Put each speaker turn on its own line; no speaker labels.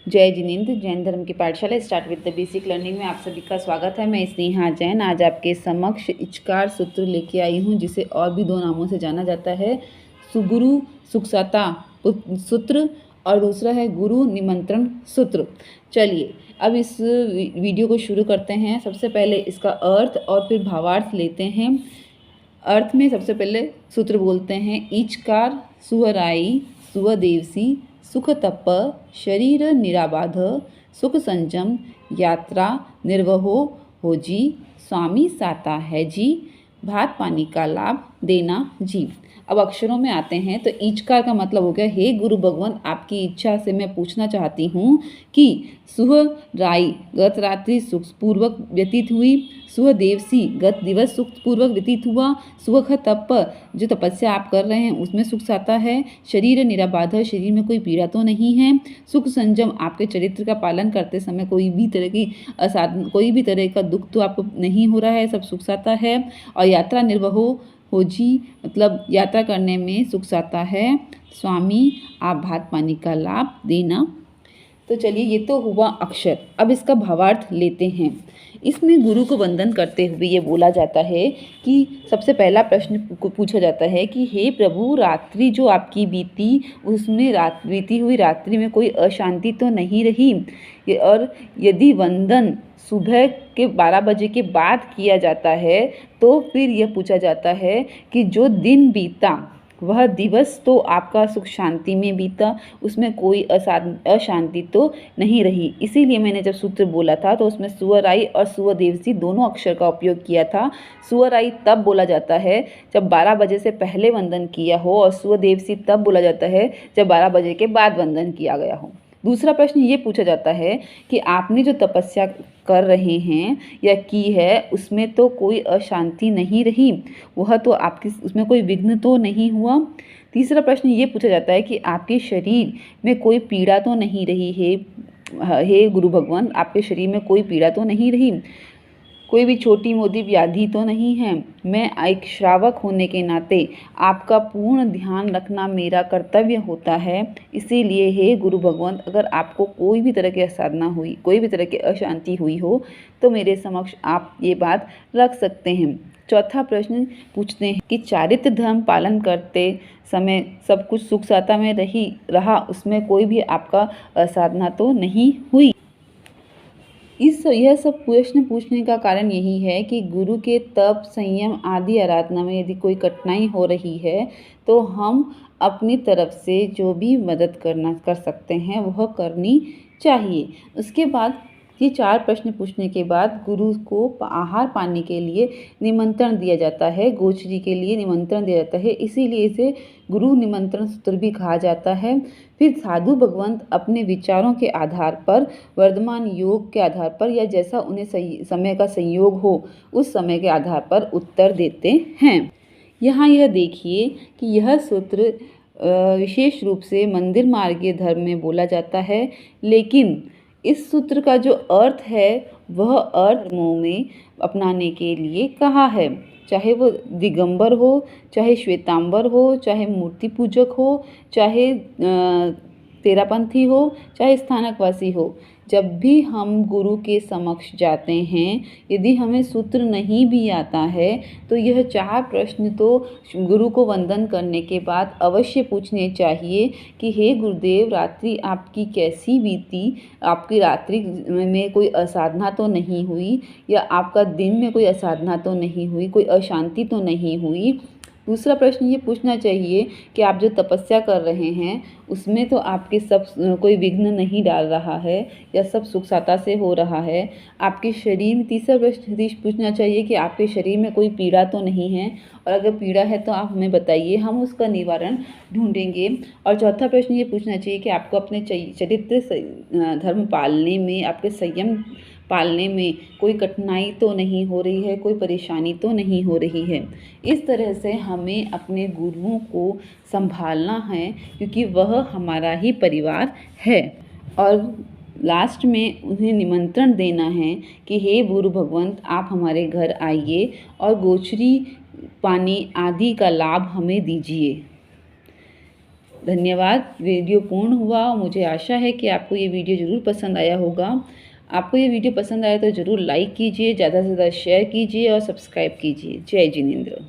जय जिनेंद्र। जैन धर्म की पाठशाला start with the basic learning में आप सभी का स्वागत है। मैं स्नेहा जैन आज आपके समक्ष इचकार सूत्र लेके आई हूँ, जिसे और भी दो नामों से जाना जाता है, सुगुरु सुखसता सूत्र और दूसरा है गुरु निमंत्रण सूत्र। चलिए अब इस वीडियो को शुरू करते हैं। सबसे पहले इसका अर्थ और फिर भावार्थ लेते हैं। अर्थ में सबसे पहले सूत्र बोलते हैं, ईचकार सुहराई सुवदेवसी सुख तप शरीर निराबाध सुख संजम यात्रा निर्वहो हो जी स्वामी साता है जी भात पानी का लाभ देना जी। अब अक्षरों में आते हैं तो ईचकार का मतलब हो गया, हे गुरु भगवान, आपकी इच्छा से मैं पूछना चाहती हूँ कि सुहराई गत रात्रि सुखपूर्वक व्यतीत हुई, सुहदेवसी गत दिवस सुखपूर्वक व्यतीत हुआ, सुख तप जो तपस्या आप कर रहे हैं उसमें सुख साता है, शरीर निराबाध शरीर में कोई पीड़ा तो नहीं है, सुख संजम आपके चरित्र का पालन करते समय कोई भी तरह की कोई भी तरह का दुख तो आपको नहीं हो रहा है, सब सुख साता है, और यात्रा निर्वहो हो जी मतलब यात्रा करने में सुख साता है, स्वामी आप भात पानी का लाभ देना। तो चलिए ये तो हुआ अक्षर। अब इसका भावार्थ लेते हैं। इसमें गुरु को वंदन करते हुए ये बोला जाता है कि सबसे पहला प्रश्न पूछा जाता है कि हे प्रभु, रात्रि जो आपकी बीती उसमें बीती हुई रात्रि में कोई अशांति तो नहीं रही, और यदि वंदन सुबह के 12 बजे के बाद किया जाता है तो फिर यह पूछा जाता है कि जो दिन बीता वह दिवस तो आपका सुख शांति में बीता, उसमें कोई अशांति तो नहीं रही। इसीलिए मैंने जब सूत्र बोला था तो उसमें सुअराई और सुवदेवसी दोनों अक्षर का उपयोग किया था। सुअराई तब बोला जाता है जब 12 बजे से पहले वंदन किया हो, और सुवदेवसी तब बोला जाता है जब 12 बजे के बाद वंदन किया गया हो। दूसरा प्रश्न ये पूछा जाता है कि आपने जो तपस्या कर रहे हैं या की है उसमें तो कोई अशांति नहीं रही, वह तो आपकी उसमें कोई विघ्न तो नहीं हुआ। तीसरा प्रश्न ये पूछा जाता है कि आपके शरीर में कोई पीड़ा तो नहीं रही है, हे गुरु भगवान आपके शरीर में कोई पीड़ा तो नहीं रही, कोई भी छोटी मोटी व्याधि तो नहीं है। मैं एक श्रावक होने के नाते आपका पूर्ण ध्यान रखना मेरा कर्तव्य होता है। इसीलिए हे गुरु भगवान, अगर आपको कोई भी तरह की असाधना हुई, कोई भी तरह की अशांति हुई हो तो मेरे समक्ष आप ये बात रख सकते हैं। चौथा प्रश्न पूछते हैं कि चारित्र धर्म पालन करते समय सब कुछ सुख साता में रहा, उसमें कोई भी आपका असाधना तो नहीं हुई। यह सब प्रश्न पूछने का कारण यही है कि गुरु के तप संयम आदि आराधना में यदि कोई कठिनाई हो रही है तो हम अपनी तरफ से जो भी मदद कर सकते हैं वह करनी चाहिए। उसके बाद ये 4 प्रश्न पूछने के बाद गुरु को आहार पाने के लिए निमंत्रण दिया जाता है, गोचरी के लिए निमंत्रण दिया जाता है, इसीलिए इसे गुरु निमंत्रण सूत्र भी कहा जाता है। फिर साधु भगवंत अपने विचारों के आधार पर, वर्तमान योग के आधार पर या जैसा उन्हें समय का संयोग हो उस समय के आधार पर उत्तर देते हैं। यहाँ यह देखिए कि यह सूत्र विशेष रूप से मंदिर मार्गीय धर्म में बोला जाता है, लेकिन इस सूत्र का जो अर्थ है वह अर्थ में अपनाने के लिए कहा है, चाहे वो दिगंबर हो, चाहे श्वेतांबर हो, चाहे मूर्ति पूजक हो, चाहे तेरापंथी हो, चाहे स्थानकवासी हो। जब भी हम गुरु के समक्ष जाते हैं, यदि हमें सूत्र नहीं भी आता है तो यह 4 प्रश्न तो गुरु को वंदन करने के बाद अवश्य पूछने चाहिए कि हे गुरुदेव, रात्रि आपकी कैसी बीती, आपकी रात्रि में कोई असाधना तो नहीं हुई, या आपका दिन में कोई असाधना तो नहीं हुई, कोई अशांति तो नहीं हुई। दूसरा प्रश्न ये पूछना चाहिए कि आप जो तपस्या कर रहे हैं उसमें तो आपके सब कोई विघ्न नहीं डाल रहा है या सब सुख साता से हो रहा है। आपके शरीर में तीसरा प्रश्न पूछना चाहिए कि आपके शरीर में कोई पीड़ा तो नहीं है, और अगर पीड़ा है तो आप हमें बताइए, हम उसका निवारण ढूंढेंगे। और चौथा प्रश्न ये पूछना चाहिए कि आपको अपने चरित्र धर्म पालने में, आपके संयम पालने में कोई कठिनाई तो नहीं हो रही है, कोई परेशानी तो नहीं हो रही है। इस तरह से हमें अपने गुरुओं को संभालना है, क्योंकि वह हमारा ही परिवार है। और लास्ट में उन्हें निमंत्रण देना है कि हे गुरु भगवंत, आप हमारे घर आइए और गोचरी पानी आदि का लाभ हमें दीजिए। धन्यवाद। वीडियो पूर्ण हुआ और मुझे आशा है कि आपको ये वीडियो ज़रूर पसंद आया होगा। आपको ये वीडियो पसंद आया तो ज़रूर लाइक कीजिए, ज़्यादा से ज़्यादा शेयर कीजिए और सब्सक्राइब कीजिए। जय जिनेंद्र।